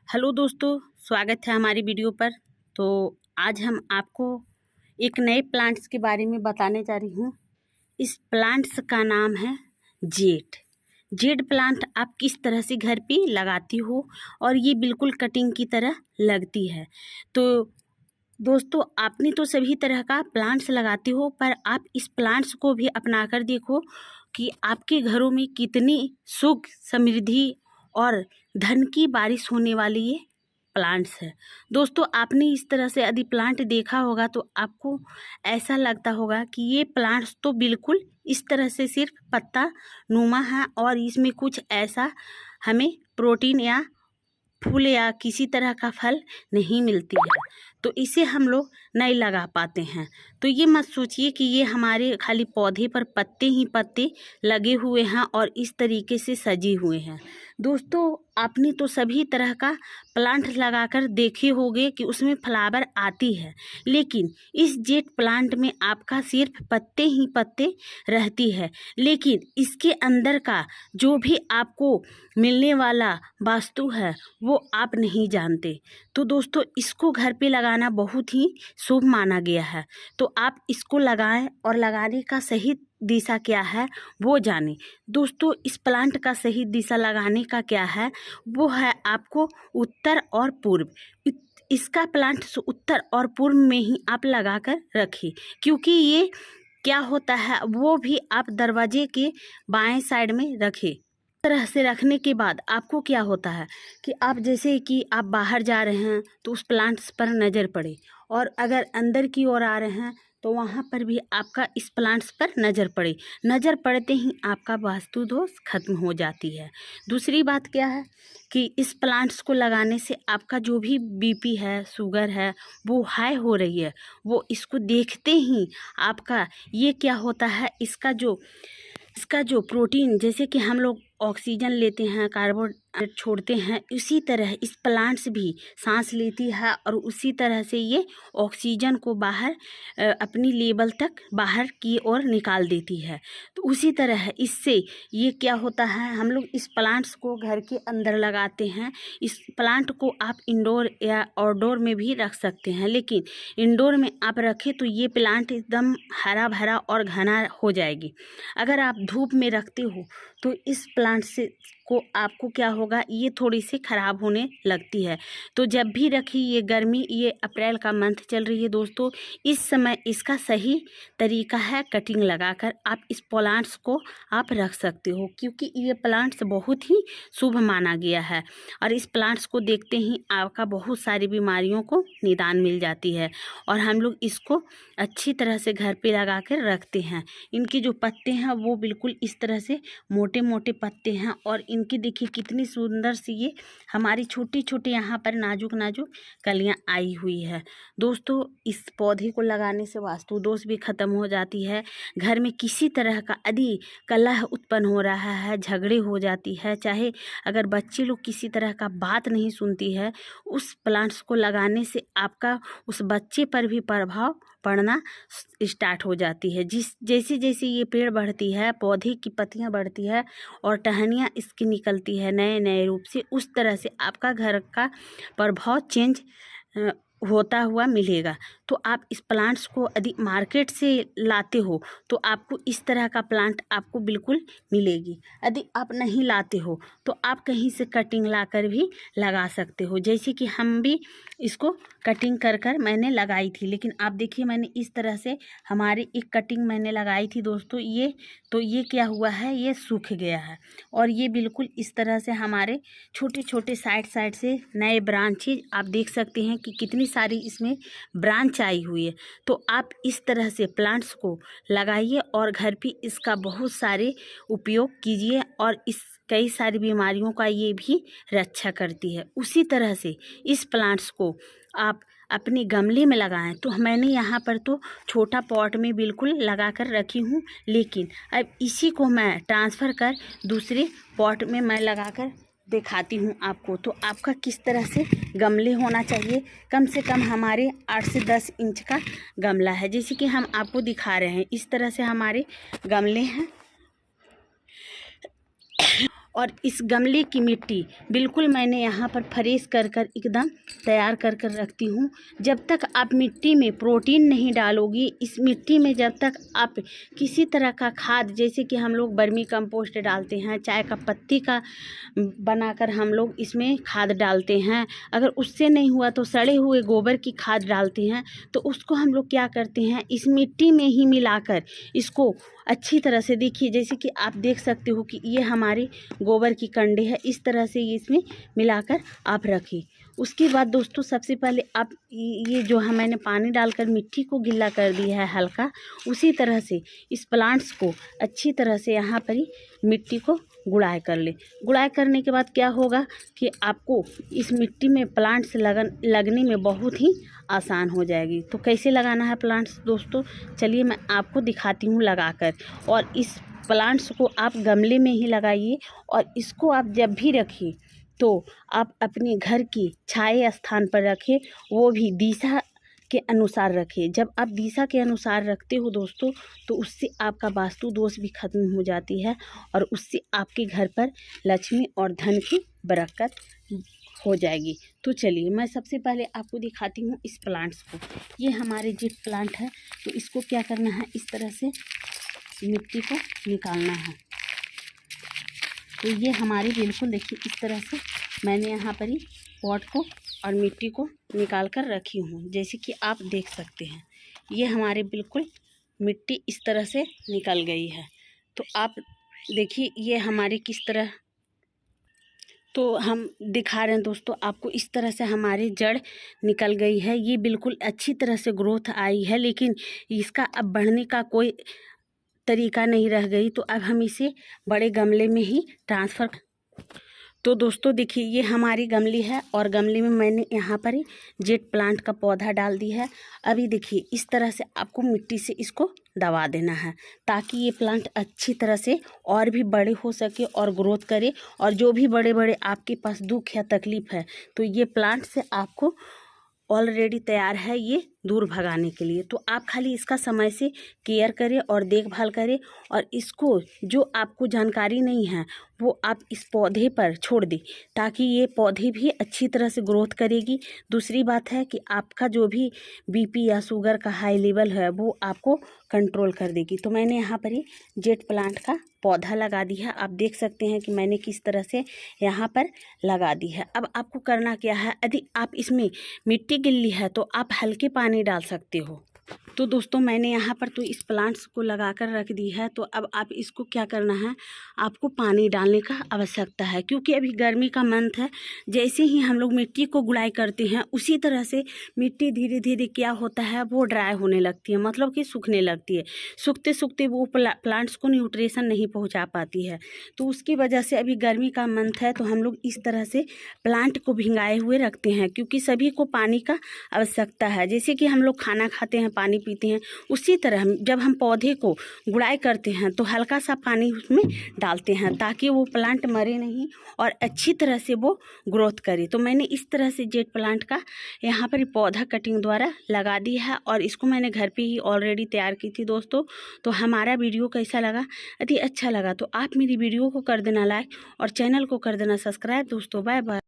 Hello दोस्तों, स्वागत है हमारी वीडियो पर। तो आज हम आपको एक नए प्लांट्स के बारे में बताने जा रही हूँ। इस प्लांट्स का नाम है जेड। जेड प्लांट आप किस तरह से घर पे लगाती हो और ये बिल्कुल कटिंग की तरह लगती है। तो दोस्तों, आपने तो सभी तरह का प्लांट्स लगाती हो, पर आप इस प्लांट्स को भी अपना कर देखो कि आपके घरों में कितनी सुख समृद्धि और धन की बारिश होने वाली ये प्लांट्स है। दोस्तों, आपने इस तरह से यदि प्लांट देखा होगा तो आपको ऐसा लगता होगा कि ये प्लांट्स तो बिल्कुल इस तरह से सिर्फ पत्ता नुमा है और इसमें कुछ ऐसा हमें प्रोटीन या फूल या किसी तरह का फल नहीं मिलती है, तो इसे हम लोग नहीं लगा पाते हैं। तो ये मत सोचिए कि ये हमारे खाली पौधे पर पत्ते ही पत्ते लगे हुए हैं और इस तरीके से सजे हुए हैं। दोस्तों, आपने तो सभी तरह का प्लांट लगाकर देखे होंगे कि उसमें फ्लावर आती है, लेकिन इस जेट प्लांट में आपका सिर्फ पत्ते ही पत्ते रहती है, लेकिन इसके अंदर का जो भी आपको मिलने वाला वास्तु है वो आप नहीं जानते। तो दोस्तों, इसको घर पे लगाना बहुत ही शुभ माना गया है। तो आप इसको लगाएं और लगाने का सही दिशा क्या है वो जानें। दोस्तों, इस प्लांट का सही दिशा लगाने का क्या है, वो है आपको उत्तर और पूर्व। इसका प्लांट उत्तर और पूर्व में ही आप लगा कर रखें, क्योंकि ये क्या होता है वो भी आप दरवाजे के बाएं साइड में रखें। तरह से रखने के बाद आपको क्या होता है कि आप जैसे कि आप बाहर जा रहे हैं तो उस प्लांट्स पर नज़र पड़े, और अगर अंदर की ओर आ रहे हैं तो वहाँ पर भी आपका इस प्लांट्स पर नज़र पड़े। नज़र पड़ते ही आपका वास्तु दोष खत्म हो जाती है। दूसरी बात क्या है कि इस प्लांट्स को लगाने से आपका जो भी बीपी है, शुगर है, वो हाई हो रही है, वो इसको देखते ही आपका ये क्या होता है, इसका जो प्रोटीन, जैसे कि हम लोग ऑक्सीजन लेते हैं, कार्बन छोड़ते हैं, उसी तरह इस प्लांट्स भी सांस लेती है और उसी तरह से ये ऑक्सीजन को बाहर अपनी लेवल तक बाहर की ओर निकाल देती है। तो उसी तरह इससे ये क्या होता है, हम लोग इस प्लांट्स को घर के अंदर लगाते हैं। इस प्लांट को आप इंडोर या आउटडोर में भी रख सकते हैं, लेकिन इंडोर में आप रखें तो ये प्लांट एकदम हरा भरा और घना हो जाएगी। अगर आप धूप में रखते हो तो इस प्लांट से को आपको क्या होगा, ये थोड़ी सी ख़राब होने लगती है। तो जब भी रखी, ये गर्मी, ये अप्रैल का मंथ चल रही है दोस्तों, इस समय इसका सही तरीका है कटिंग लगाकर आप इस प्लांट्स को आप रख सकते हो, क्योंकि ये प्लांट्स बहुत ही शुभ माना गया है और इस प्लांट्स को देखते ही आपका बहुत सारी बीमारियों को निदान मिल जाती है। और हम लोग इसको अच्छी तरह से घर पे लगा कर रखते हैं। इनके जो पत्ते हैं वो बिल्कुल इस तरह से मोटे मोटे पत्ते हैं और इनकी देखिए कितनी सुंदर सी ये हमारी छोटी छोटी यहाँ पर नाजुक नाजुक कलियाँ आई हुई है। दोस्तों, इस पौधे को लगाने से वास्तु दोष भी खत्म हो जाती है। घर में किसी तरह का यदि कलह उत्पन्न हो रहा है, झगड़े हो जाती है, चाहे अगर बच्चे लोग किसी तरह का बात नहीं सुनती है, उस प्लांट्स को लगाने से आपका उस बच्चे पर भी प्रभाव पड़ना स्टार्ट हो जाती है। जैसे जैसे ये पेड़ बढ़ती है, पौधे की पत्तियां बढ़ती है और टहनियाँ इसकी निकलती है नए नए रूप से, उस तरह से आपका घर का प्रभाव चेंज होता हुआ मिलेगा। तो आप इस प्लांट्स को यदि मार्केट से लाते हो तो आपको इस तरह का प्लांट आपको बिल्कुल मिलेगी। यदि आप नहीं लाते हो तो आप कहीं से कटिंग लाकर भी लगा सकते हो, जैसे कि हम भी इसको कटिंग कर कर मैंने लगाई थी। लेकिन आप देखिए, मैंने इस तरह से हमारी एक कटिंग मैंने लगाई थी दोस्तों, ये क्या हुआ है, ये सूख गया है और ये बिल्कुल इस तरह से हमारे छोटे छोटे साइड साइड से नए ब्रांचेज आप देख सकते हैं कि कितनी सारी इसमें ब्रांच आई हुई है। तो आप इस तरह से प्लांट्स को लगाइए और घर पे इसका बहुत सारे उपयोग कीजिए और इस कई सारी बीमारियों का ये भी रक्षा करती है। उसी तरह से इस प्लांट्स को आप अपने गमले में लगाएं। तो मैंने यहाँ पर तो छोटा पॉट में बिल्कुल लगा कर रखी हूँ, लेकिन अब इसी को मैं ट्रांसफ़र कर दूसरे पॉट में मैं लगा कर दिखाती हूँ आपको। तो आपका किस तरह से गमले होना चाहिए, कम से कम हमारे 8 से 10 इंच का गमला है, जैसे कि हम आपको दिखा रहे हैं। इस तरह से हमारे गमले हैं और इस गमले की मिट्टी बिल्कुल मैंने यहाँ पर फ्रेश कर कर एकदम तैयार कर कर रखती हूँ। जब तक आप मिट्टी में प्रोटीन नहीं डालोगी, इस मिट्टी में जब तक आप किसी तरह का खाद, जैसे कि हम लोग वर्मी कंपोस्ट डालते हैं, चाय का पत्ती का बनाकर हम लोग इसमें खाद डालते हैं, अगर उससे नहीं हुआ तो सड़े हुए गोबर की खाद डालते हैं, तो उसको हम लोग क्या करते हैं, इस मिट्टी में ही मिलाकर इसको अच्छी तरह से, देखिए जैसे कि आप देख सकते हो कि ये हमारे गोबर की कंडे है, इस तरह से ये इसमें मिलाकर आप रखें। उसके बाद दोस्तों सबसे पहले आप ये जो है मैंने पानी डालकर मिट्टी को गीला कर दिया है हल्का, उसी तरह से इस प्लांट्स को अच्छी तरह से यहाँ पर ही मिट्टी को गुड़ाई कर ले। गुड़ाई करने के बाद क्या होगा कि आपको इस मिट्टी में प्लांट्स लगने में बहुत ही आसान हो जाएगी। तो कैसे लगाना है प्लांट्स दोस्तों, चलिए मैं आपको दिखाती हूँ लगाकर। और इस प्लांट्स को आप गमले में ही लगाइए और इसको आप जब भी रखिए तो आप अपने घर की छाया स्थान पर रखें, वो भी दिशा के अनुसार रखें। जब आप दिशा के अनुसार रखते हो दोस्तों, तो उससे आपका वास्तु दोष भी खत्म हो जाती है और उससे आपके घर पर लक्ष्मी और धन की बरकत हो जाएगी। तो चलिए मैं सबसे पहले आपको दिखाती हूँ इस प्लांट्स को। ये हमारे जेट प्लांट है, तो इसको क्या करना है, इस तरह से मिट्टी को निकालना है। तो ये हमारी बिल्कुल देखिए इस तरह से मैंने यहाँ पर ही पॉट को और मिट्टी को निकाल कर रखी हूँ, जैसे कि आप देख सकते हैं। ये हमारे बिल्कुल मिट्टी इस तरह से निकल गई है। तो आप देखिए ये हमारे किस तरह, तो हम दिखा रहे हैं दोस्तों आपको, इस तरह से हमारी जड़ निकल गई है। ये बिल्कुल अच्छी तरह से ग्रोथ आई है, लेकिन इसका अब बढ़ने का कोई तरीका नहीं रह गई। तो अब हम इसे बड़े गमले में ही ट्रांसफ़र। तो दोस्तों देखिए ये हमारी गमली है और गमले में मैंने यहाँ पर ही जेट प्लांट का पौधा डाल दिया है। अभी देखिए इस तरह से आपको मिट्टी से इसको दबा देना है, ताकि ये प्लांट अच्छी तरह से और भी बड़े हो सके और ग्रोथ करे। और जो भी बड़े बड़े आपके पास दुख या तकलीफ़ है, तो ये प्लांट से आपको ऑलरेडी तैयार है ये दूर भगाने के लिए। तो आप खाली इसका समय से केयर करें और देखभाल करें, और इसको जो आपको जानकारी नहीं है वो आप इस पौधे पर छोड़ दें, ताकि ये पौधे भी अच्छी तरह से ग्रोथ करेगी। दूसरी बात है कि आपका जो भी बीपी या शुगर का हाई लेवल है वो आपको कंट्रोल कर देगी। तो मैंने यहाँ पर ही जेट प्लांट का पौधा लगा दिया। आप देख सकते हैं कि मैंने किस तरह से यहाँ पर लगा दी है। अब आपको करना क्या है, यदि आप इसमें मिट्टी गिल्ली है तो आप हल्के पानी डाल सकते हो। तो दोस्तों मैंने यहाँ पर तो इस प्लांट्स को लगा कर रख दी है। तो अब आप इसको क्या करना है, आपको पानी डालने का आवश्यकता है, क्योंकि अभी गर्मी का मंथ है। जैसे ही हम लोग मिट्टी को गुड़ाई करते हैं, उसी तरह से मिट्टी धीरे धीरे क्या होता है, वो ड्राई होने लगती है, मतलब कि सूखने लगती है। सूखते सूखते वो प्लांट्स को न्यूट्रिशन नहीं पहुँचा पाती है। तो उसकी वजह से अभी गर्मी का मंथ है, तो हम लोग इस तरह से प्लांट को भिंगाए हुए रखते हैं, क्योंकि सभी को पानी का आवश्यकता है। जैसे कि हम लोग खाना खाते हैं, पानी पीते हैं, उसी तरह जब हम पौधे को गुड़ाई करते हैं तो हल्का सा पानी उसमें डालते हैं, ताकि वो प्लांट मरे नहीं और अच्छी तरह से वो ग्रोथ करे। तो मैंने इस तरह से जेट प्लांट का यहाँ पर पौधा कटिंग द्वारा लगा दिया है, और इसको मैंने घर पे ही ऑलरेडी तैयार की थी दोस्तों। तो हमारा वीडियो कैसा लगा, यदि अच्छा लगा तो आप मेरी वीडियो को कर देना लाइक और चैनल को कर देना सब्सक्राइब दोस्तों। Bye bye.